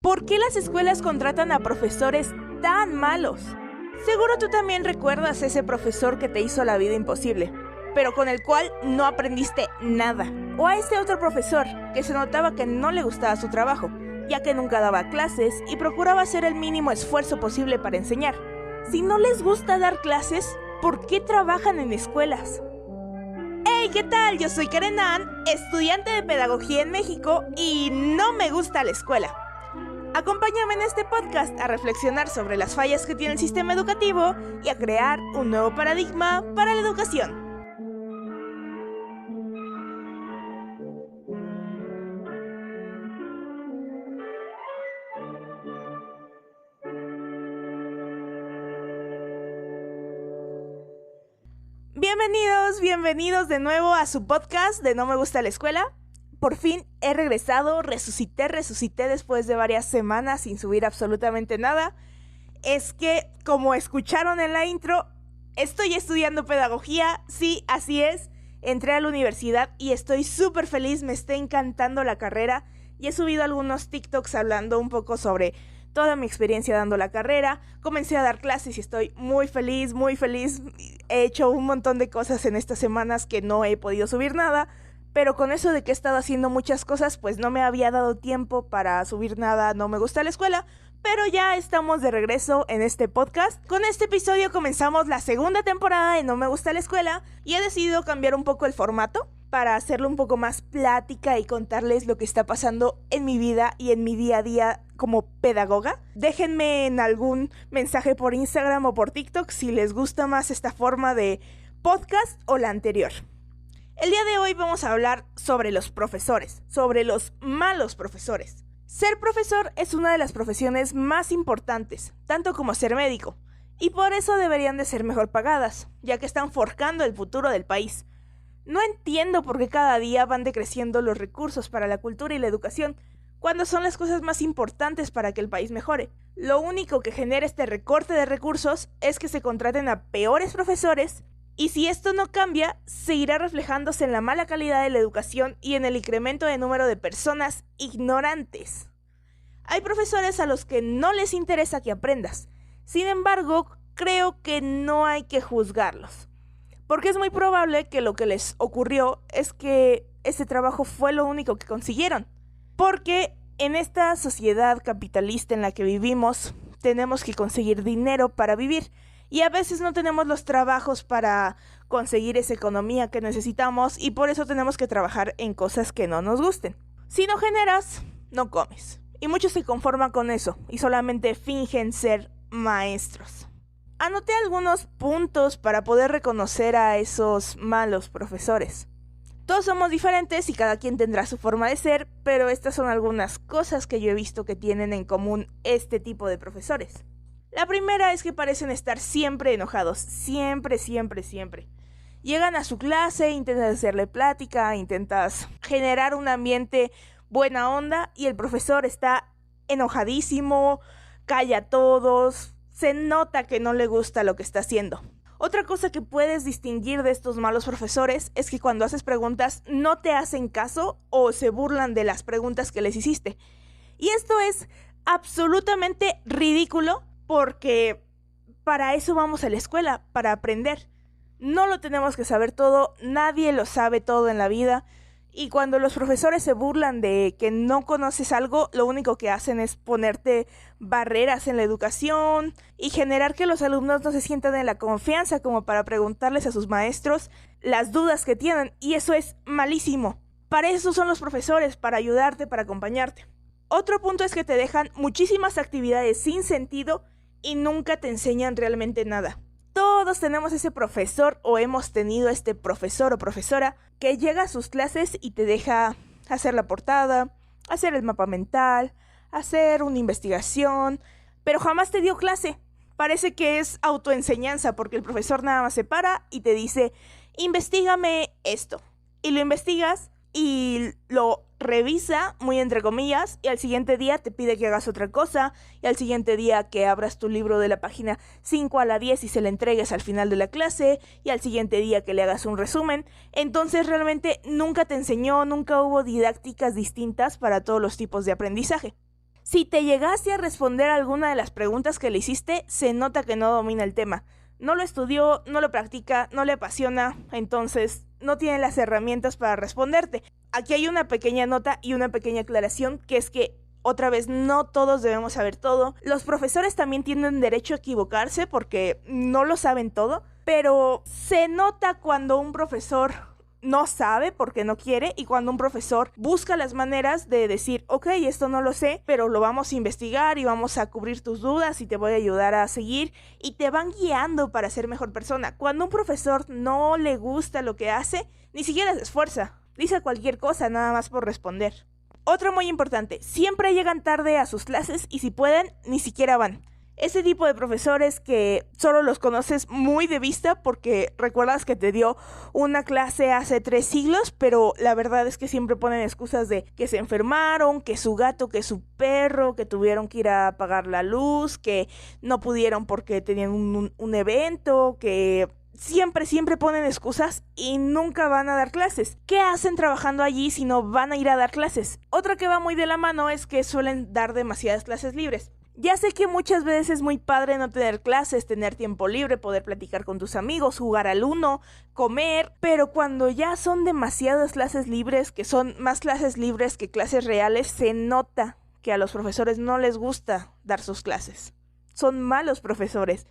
¿Por qué las escuelas contratan a profesores tan malos? Seguro tú también recuerdas ese profesor que te hizo la vida imposible, pero con el cual no aprendiste nada. O a ese otro profesor que se notaba que no le gustaba su trabajo, ya que nunca daba clases y procuraba hacer el mínimo esfuerzo posible para enseñar. Si no les gusta dar clases, ¿por qué trabajan en escuelas? ¡Hey! ¿Qué tal? Yo soy Karen Ann, estudiante de Pedagogía en México y no me gusta la escuela. Acompáñame en este podcast a reflexionar sobre las fallas que tiene el sistema educativo y a crear un nuevo paradigma para la educación. Bienvenidos de nuevo a su podcast de No Me Gusta la Escuela. Por fin he regresado, resucité después de varias semanas sin subir absolutamente nada. Es que, como escucharon en la intro, estoy estudiando pedagogía, sí, así es. Entré a la universidad y estoy súper feliz, me está encantando la carrera. Y he subido algunos TikToks hablando un poco sobre toda mi experiencia dando la carrera. Comencé a dar clases y estoy muy feliz. He hecho un montón de cosas en estas semanas que no he podido subir nada. Pero con eso de que he estado haciendo muchas cosas, pues no me había dado tiempo para subir nada. No me gusta la escuela, pero ya estamos de regreso en este podcast. Con este episodio comenzamos la segunda temporada de No Me Gusta la Escuela y he decidido cambiar un poco el formato para hacerlo un poco más plática y contarles lo que está pasando en mi vida y en mi día a día como pedagoga. Déjenme en algún mensaje por Instagram o por TikTok si les gusta más esta forma de podcast o la anterior. El día de hoy vamos a hablar sobre los profesores, sobre los malos profesores. Ser profesor es una de las profesiones más importantes, tanto como ser médico, y por eso deberían de ser mejor pagadas, ya que están forjando el futuro del país. No entiendo por qué cada día van decreciendo los recursos para la cultura y la educación, cuando son las cosas más importantes para que el país mejore. Lo único que genera este recorte de recursos es que se contraten a peores profesores. Y si esto no cambia, seguirá reflejándose en la mala calidad de la educación y en el incremento de número de personas ignorantes. Hay profesores a los que no les interesa que aprendas. Sin embargo, creo que no hay que juzgarlos. Porque es muy probable que lo que les ocurrió es que este trabajo fue lo único que consiguieron. Porque en esta sociedad capitalista en la que vivimos, tenemos que conseguir dinero para vivir. Y a veces no tenemos los trabajos para conseguir esa economía que necesitamos y por eso tenemos que trabajar en cosas que no nos gusten. Si no generas, no comes. Y muchos se conforman con eso y solamente fingen ser maestros. Anoté algunos puntos para poder reconocer a esos malos profesores. Todos somos diferentes y cada quien tendrá su forma de ser, pero estas son algunas cosas que yo he visto que tienen en común este tipo de profesores. La primera es que parecen estar siempre enojados, siempre. Llegan a su clase, intentas hacerle plática, intentas generar un ambiente buena onda y el profesor está enojadísimo, calla a todos, se nota que no le gusta lo que está haciendo. Otra cosa que puedes distinguir de estos malos profesores es que cuando haces preguntas no te hacen caso o se burlan de las preguntas que les hiciste. Y esto es absolutamente ridículo. Porque para eso vamos a la escuela, para aprender. No lo tenemos que saber todo, nadie lo sabe todo en la vida. Y cuando los profesores se burlan de que no conoces algo, lo único que hacen es ponerte barreras en la educación y generar que los alumnos no se sientan en la confianza como para preguntarles a sus maestros las dudas que tienen. Y eso es malísimo. Para eso son los profesores, para ayudarte, para acompañarte. Otro punto es que te dejan muchísimas actividades sin sentido y nunca te enseñan realmente nada. Todos tenemos ese profesor o hemos tenido este profesor o profesora que llega a sus clases y te deja hacer la portada, hacer el mapa mental, hacer una investigación, pero jamás te dio clase. Parece que es autoenseñanza porque el profesor nada más se para y te dice, investígame esto. Y lo investigas y lo revisa, muy entre comillas, y al siguiente día te pide que hagas otra cosa, y al siguiente día que abras tu libro de la página 5 a la 10 y se le entregues al final de la clase, y al siguiente día que le hagas un resumen. Entonces realmente nunca te enseñó, nunca hubo didácticas distintas para todos los tipos de aprendizaje. Si te llegaste a responder alguna de las preguntas que le hiciste, se nota que no domina el tema. No lo estudió, no lo practica, no le apasiona, entonces no tiene las herramientas para responderte. Aquí hay una pequeña nota y una pequeña aclaración, que es que otra vez, no todos debemos saber todo. Los profesores también tienen derecho a equivocarse porque no lo saben todo, pero se nota cuando un profesor no sabe porque no quiere y cuando un profesor busca las maneras de decir, ok, esto no lo sé, pero lo vamos a investigar y vamos a cubrir tus dudas y te voy a ayudar a seguir, y te van guiando para ser mejor persona. Cuando un profesor no le gusta lo que hace, ni siquiera se esfuerza, dice cualquier cosa nada más por responder. Otro muy importante, siempre llegan tarde a sus clases y si pueden, ni siquiera van. Ese tipo de profesores que solo los conoces muy de vista porque recuerdas que te dio una clase hace 3 siglos, pero la verdad es que siempre ponen excusas de que se enfermaron, que su gato, que su perro, que tuvieron que ir a apagar la luz, que no pudieron porque tenían un evento, que siempre ponen excusas y nunca van a dar clases. ¿Qué hacen trabajando allí si no van a ir a dar clases? Otra que va muy de la mano es que suelen dar demasiadas clases libres. Ya sé que muchas veces es muy padre no tener clases, tener tiempo libre, poder platicar con tus amigos, jugar al Uno, comer, pero cuando ya son demasiadas clases libres, que son más clases libres que clases reales, se nota que a los profesores no les gusta dar sus clases. Son malos profesores.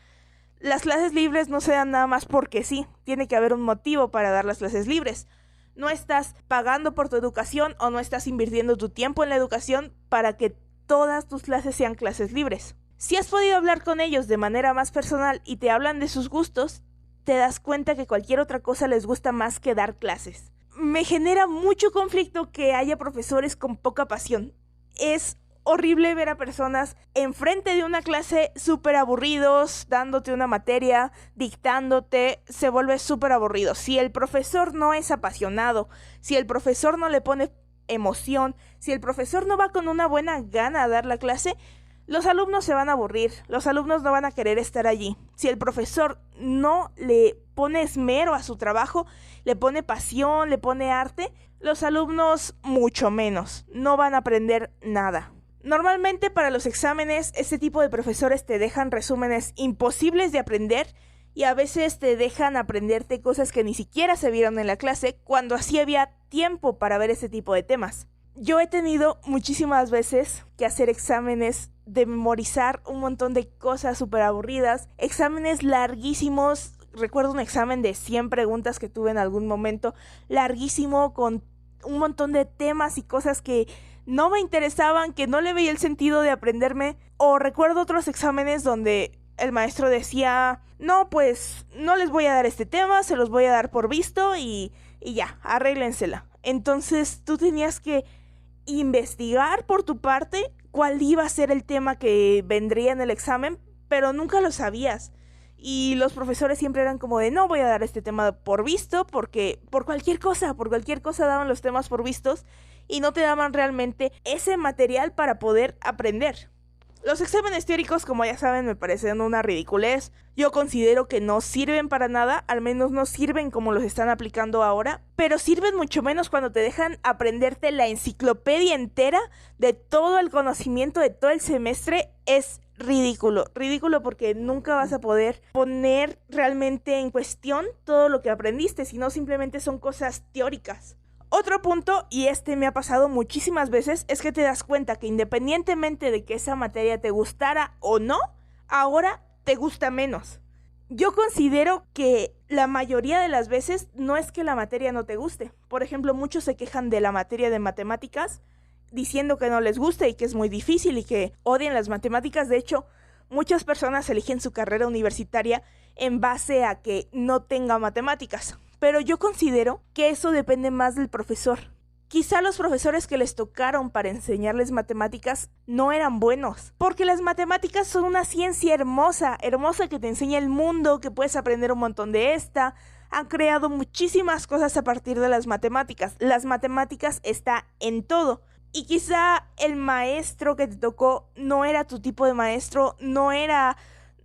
Las clases libres no se dan nada más porque sí, tiene que haber un motivo para dar las clases libres. No estás pagando por tu educación o no estás invirtiendo tu tiempo en la educación para que todas tus clases sean clases libres. Si has podido hablar con ellos de manera más personal y te hablan de sus gustos, te das cuenta que cualquier otra cosa les gusta más que dar clases. Me genera mucho conflicto que haya profesores con poca pasión. Es horrible ver a personas enfrente de una clase súper aburridos, dándote una materia, dictándote, se vuelve súper aburrido. Si el profesor no es apasionado, si el profesor no le pone emoción, si el profesor no va con una buena gana a dar la clase, los alumnos se van a aburrir, los alumnos no van a querer estar allí. Si el profesor no le pone esmero a su trabajo, le pone pasión, le pone arte, los alumnos mucho menos, no van a aprender nada. Normalmente para los exámenes, este tipo de profesores te dejan resúmenes imposibles de aprender y a veces te dejan aprenderte cosas que ni siquiera se vieron en la clase cuando así había tiempo para ver ese tipo de temas. Yo he tenido muchísimas veces que hacer exámenes de memorizar un montón de cosas súper aburridas, exámenes larguísimos. Recuerdo un examen de 100 preguntas que tuve en algún momento, larguísimo, con un montón de temas y cosas que no me interesaban, que no le veía el sentido de aprenderme. O recuerdo otros exámenes donde el maestro decía, no, pues no les voy a dar este tema, se los voy a dar por visto y ya, arréglensela. Entonces tú tenías que investigar por tu parte cuál iba a ser el tema que vendría en el examen, pero nunca lo sabías. Y los profesores siempre eran como de, no voy a dar este tema por visto, porque por cualquier cosa daban los temas por vistos y no te daban realmente ese material para poder aprender. Los exámenes teóricos, como ya saben, me parecen una ridiculez. Yo considero que no sirven para nada, al menos no sirven como los están aplicando ahora, pero sirven mucho menos cuando te dejan aprenderte la enciclopedia entera de todo el conocimiento de todo el semestre. Es ridículo porque nunca vas a poder poner realmente en cuestión todo lo que aprendiste, sino simplemente son cosas teóricas. Otro punto, y este me ha pasado muchísimas veces, es que te das cuenta que independientemente de que esa materia te gustara o no, ahora te gusta menos. Yo considero que la mayoría de las veces no es que la materia no te guste. Por ejemplo, muchos se quejan de la materia de matemáticas diciendo que no les gusta y que es muy difícil y que odian las matemáticas. De hecho, muchas personas eligen su carrera universitaria en base a que no tenga matemáticas. Pero yo considero que eso depende más del profesor. Quizá los profesores que les tocaron para enseñarles matemáticas no eran buenos, porque las matemáticas son una ciencia hermosa que te enseña el mundo, que puedes aprender un montón de esta. Han creado muchísimas cosas a partir de las matemáticas. Las matemáticas está en todo. Y quizá el maestro que te tocó no era tu tipo de maestro, no era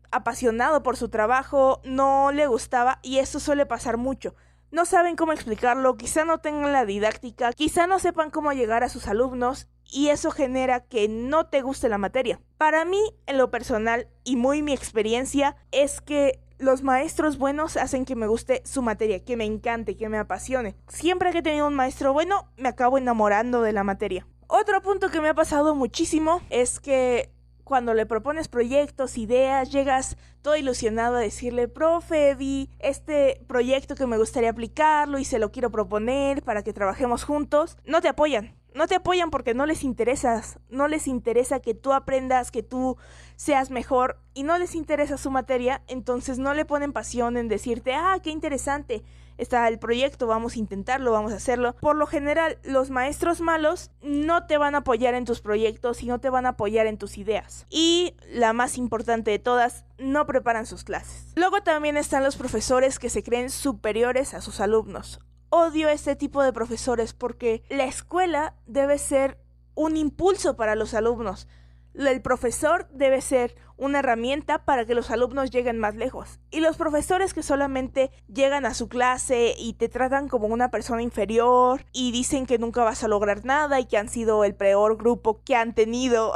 apasionado por su trabajo, no le gustaba, y eso suele pasar mucho. No saben cómo explicarlo, quizá no tengan la didáctica, quizá no sepan cómo llegar a sus alumnos y eso genera que no te guste la materia. Para mí, en lo personal y muy mi experiencia, es que los maestros buenos hacen que me guste su materia, que me encante, que me apasione. Siempre que he tenido un maestro bueno, me acabo enamorando de la materia. Otro punto que me ha pasado muchísimo es que cuando le propones proyectos, ideas, llegas todo ilusionado a decirle, profe, vi este proyecto que me gustaría aplicarlo y se lo quiero proponer para que trabajemos juntos. No te apoyan porque no les interesas, no les interesa que tú aprendas, que tú seas mejor y no les interesa su materia, entonces no le ponen pasión en decirte, qué interesante está el proyecto, vamos a intentarlo, vamos a hacerlo. Por lo general, los maestros malos no te van a apoyar en tus proyectos y no te van a apoyar en tus ideas. Y la más importante de todas, no preparan sus clases. Luego también están los profesores que se creen superiores a sus alumnos. Odio este tipo de profesores porque la escuela debe ser un impulso para los alumnos. El profesor debe ser una herramienta para que los alumnos lleguen más lejos. Y los profesores que solamente llegan a su clase y te tratan como una persona inferior y dicen que nunca vas a lograr nada y que han sido el peor grupo que han tenido.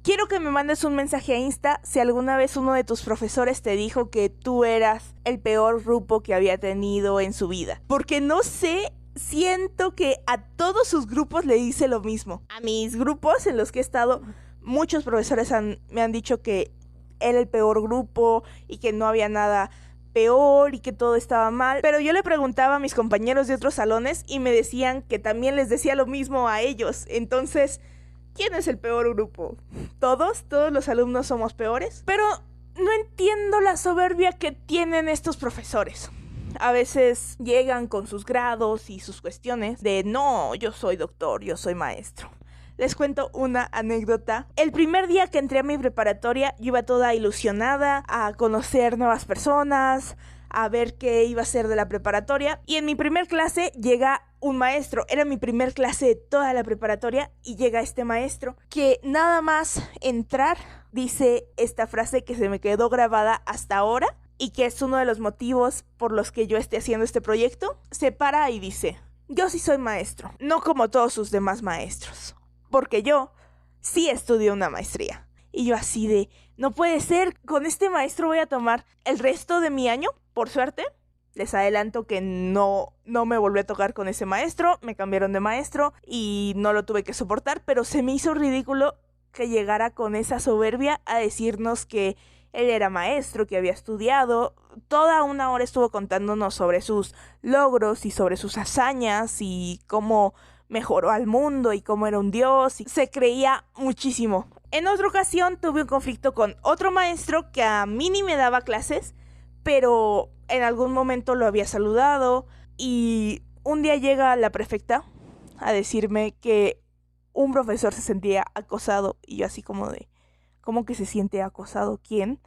Quiero que me mandes un mensaje a Insta si alguna vez uno de tus profesores te dijo que tú eras el peor grupo que había tenido en su vida. Porque no sé, siento que a todos sus grupos le dice lo mismo. A mis grupos en los que he estado, muchos profesores me han dicho que era el peor grupo y que no había nada peor y que todo estaba mal. Pero yo le preguntaba a mis compañeros de otros salones y me decían que también les decía lo mismo a ellos. Entonces, ¿quién es el peor grupo? ¿Todos los alumnos somos peores? Pero no entiendo la soberbia que tienen estos profesores. A veces llegan con sus grados y sus cuestiones de no, yo soy doctor, yo soy maestro. Les cuento una anécdota. El primer día que entré a mi preparatoria, yo iba toda ilusionada a conocer nuevas personas, a ver qué iba a ser de la preparatoria. Y en mi primer clase llega un maestro. Era mi primer clase de toda la preparatoria y llega este maestro que nada más entrar dice esta frase que se me quedó grabada hasta ahora y que es uno de los motivos por los que yo esté haciendo este proyecto. Se para y dice, yo sí soy maestro, no como todos sus demás maestros, porque yo sí estudié una maestría. Y yo así de, no puede ser, con este maestro voy a tomar el resto de mi año. Por suerte, les adelanto que no me volví a tocar con ese maestro, me cambiaron de maestro y no lo tuve que soportar, pero se me hizo ridículo que llegara con esa soberbia a decirnos que él era maestro, que había estudiado. Toda una hora estuvo contándonos sobre sus logros y sobre sus hazañas y cómo mejoró al mundo y cómo era un dios y se creía muchísimo. En otra ocasión tuve un conflicto con otro maestro que a mí ni me daba clases, pero en algún momento lo había saludado y un día llega la prefecta a decirme que un profesor se sentía acosado y yo así como de, ¿cómo que se siente acosado? ¿Quién?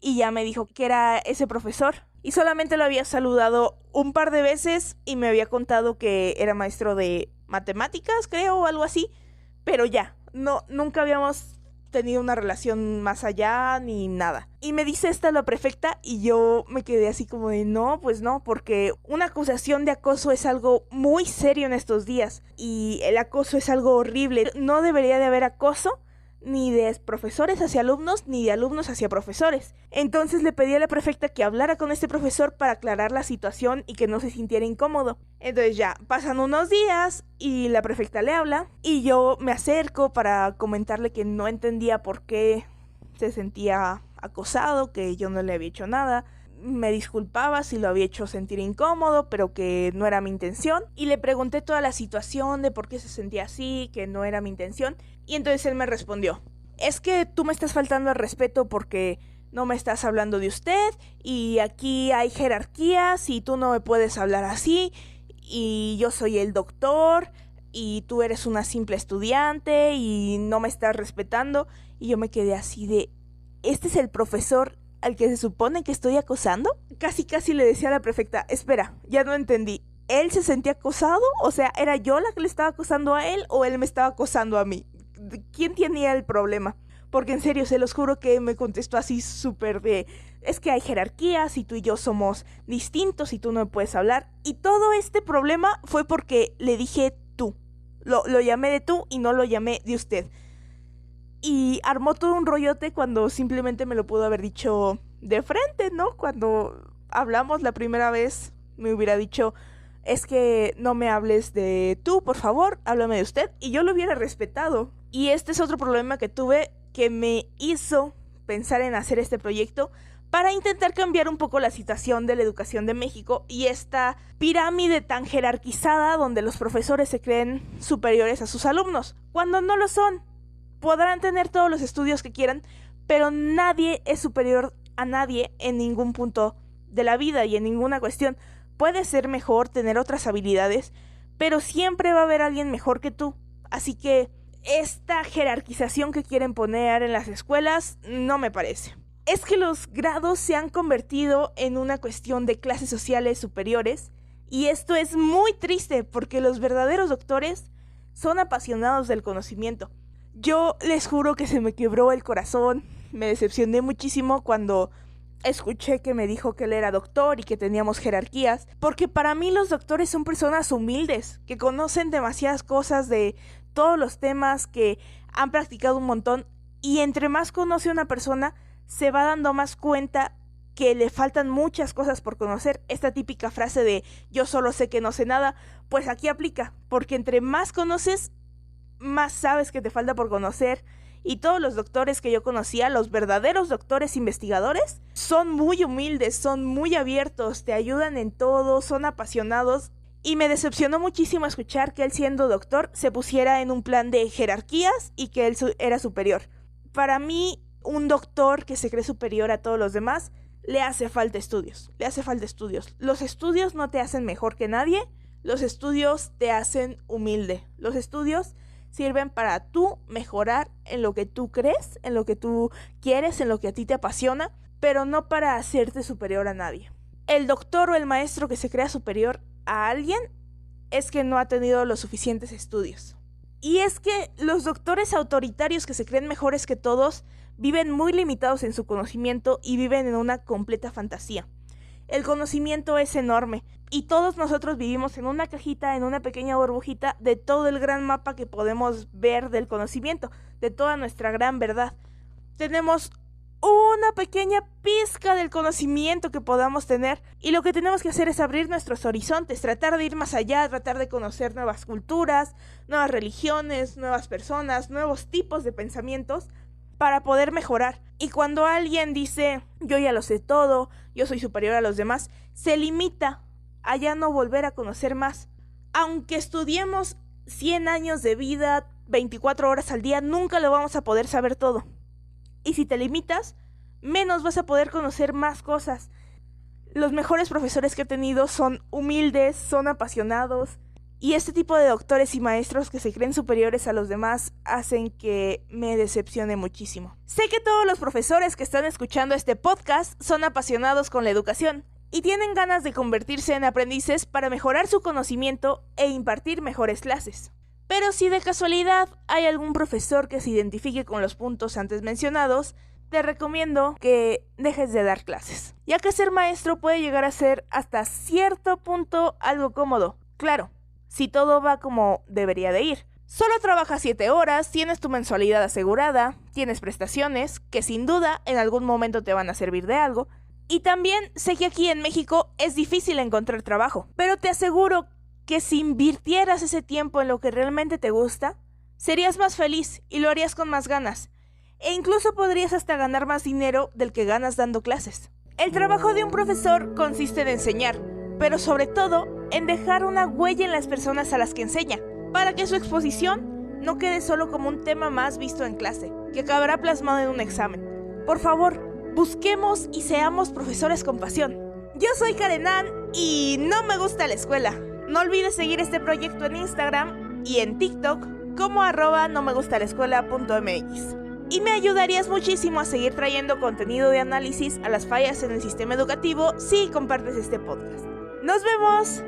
Y ya me dijo que era ese profesor y solamente lo había saludado un par de veces y me había contado que era maestro de matemáticas, creo, o algo así, pero ya, nunca habíamos tenido una relación más allá ni nada. Y me dice esta la prefecta y yo me quedé así como de no, pues no, porque una acusación de acoso es algo muy serio en estos días y el acoso es algo horrible. No debería de haber acoso ni de profesores hacia alumnos, ni de alumnos hacia profesores. Entonces le pedí a la prefecta que hablara con este profesor para aclarar la situación y que no se sintiera incómodo. Entonces ya, pasan unos días y la prefecta le habla y yo me acerco para comentarle que no entendía por qué se sentía acosado, que yo no le había hecho nada. Me disculpaba si lo había hecho sentir incómodo, pero que no era mi intención. Y le pregunté toda la situación de por qué se sentía así, que no era mi intención. Y entonces él me respondió, es que tú me estás faltando al respeto porque no me estás hablando de usted y aquí hay jerarquías y tú no me puedes hablar así y yo soy el doctor y tú eres una simple estudiante y no me estás respetando. Y yo me quedé así de, ¿este es el profesor al que se supone que estoy acosando? Casi le decía a la prefecta, espera, ya no entendí. ¿Él se sentía acosado? O sea, ¿era yo la que le estaba acosando a él o él me estaba acosando a mí? ¿Quién tenía el problema? Porque en serio, se los juro que me contestó así súper de, es que hay jerarquías y tú y yo somos distintos y tú no me puedes hablar. Y todo este problema fue porque le dije tú. Lo llamé de tú y no lo llamé de usted. Y armó todo un rollote cuando simplemente me lo pudo haber dicho de frente, ¿no? Cuando hablamos la primera vez me hubiera dicho, es que no me hables de tú, por favor, háblame de usted. Y yo lo hubiera respetado. Y este es otro problema que tuve que me hizo pensar en hacer este proyecto para intentar cambiar un poco la situación de la educación de México y esta pirámide tan jerarquizada donde los profesores se creen superiores a sus alumnos, cuando no lo son. Podrán tener todos los estudios que quieran, pero nadie es superior a nadie en ningún punto de la vida y en ninguna cuestión. Puedes ser mejor, tener otras habilidades, pero siempre va a haber alguien mejor que tú. Así que esta jerarquización que quieren poner en las escuelas no me parece. Es que los grados se han convertido en una cuestión de clases sociales superiores y esto es muy triste porque los verdaderos doctores son apasionados del conocimiento. Yo les juro que se me quebró el corazón, me decepcioné muchísimo cuando escuché que me dijo que él era doctor y que teníamos jerarquías, porque para mí los doctores son personas humildes, que conocen demasiadas cosas de todos los temas, que han practicado un montón, y entre más conoce una persona, se va dando más cuenta que le faltan muchas cosas por conocer. Esta típica frase de yo solo sé que no sé nada, pues aquí aplica, porque entre más conoces, más sabes que te falta por conocer. Y todos los doctores que yo conocía, los verdaderos doctores investigadores, son muy humildes, son muy abiertos, te ayudan en todo, son apasionados. Y me decepcionó muchísimo escuchar que él, siendo doctor, se pusiera en un plan de jerarquías y que él era superior. Para mí, un doctor que se cree superior a todos los demás, le hace falta estudios, Los estudios no te hacen mejor que nadie, los estudios te hacen humilde. Los estudios sirven para tú mejorar en lo que tú crees, en lo que tú quieres, en lo que a ti te apasiona, pero no para hacerte superior a nadie. El doctor o el maestro que se crea superior a alguien es que no ha tenido los suficientes estudios. Y es que los doctores autoritarios que se creen mejores que todos viven muy limitados en su conocimiento y viven en una completa fantasía. El conocimiento es enorme y todos nosotros vivimos en una cajita, en una pequeña burbujita de todo el gran mapa que podemos ver del conocimiento, de toda nuestra gran verdad. Tenemos una pequeña pizca del conocimiento que podamos tener y lo que tenemos que hacer es abrir nuestros horizontes, tratar de ir más allá, tratar de conocer nuevas culturas, nuevas religiones, nuevas personas, nuevos tipos de pensamientos para poder mejorar. Y cuando alguien dice yo ya lo sé todo, yo soy superior a los demás, se limita a ya no volver a conocer más. Aunque estudiemos 100 años de vida, 24 horas al día, nunca lo vamos a poder saber todo. Y si te limitas, menos vas a poder conocer más cosas. Los mejores profesores que he tenido son humildes, son apasionados, y este tipo de doctores y maestros que se creen superiores a los demás hacen que me decepcione muchísimo. Sé que todos los profesores que están escuchando este podcast son apasionados con la educación y tienen ganas de convertirse en aprendices para mejorar su conocimiento e impartir mejores clases. Pero si de casualidad hay algún profesor que se identifique con los puntos antes mencionados, te recomiendo que dejes de dar clases, ya que ser maestro puede llegar a ser hasta cierto punto algo cómodo. Claro, si todo va como debería de ir. Solo trabajas 7 horas, tienes tu mensualidad asegurada, tienes prestaciones, que sin duda en algún momento te van a servir de algo. Y también sé que aquí en México es difícil encontrar trabajo, pero te aseguro que si invirtieras ese tiempo en lo que realmente te gusta, serías más feliz y lo harías con más ganas. E incluso podrías hasta ganar más dinero del que ganas dando clases. El trabajo de un profesor consiste en enseñar, pero sobre todo en dejar una huella en las personas a las que enseña, para que su exposición no quede solo como un tema más visto en clase, que acabará plasmado en un examen. Por favor, busquemos y seamos profesores con pasión. Yo soy Karenan y no me gusta la escuela. No olvides seguir este proyecto en Instagram y en TikTok como @nomegustalaescuela.mx. Y me ayudarías muchísimo a seguir trayendo contenido de análisis a las fallas en el sistema educativo si compartes este podcast. ¡Nos vemos!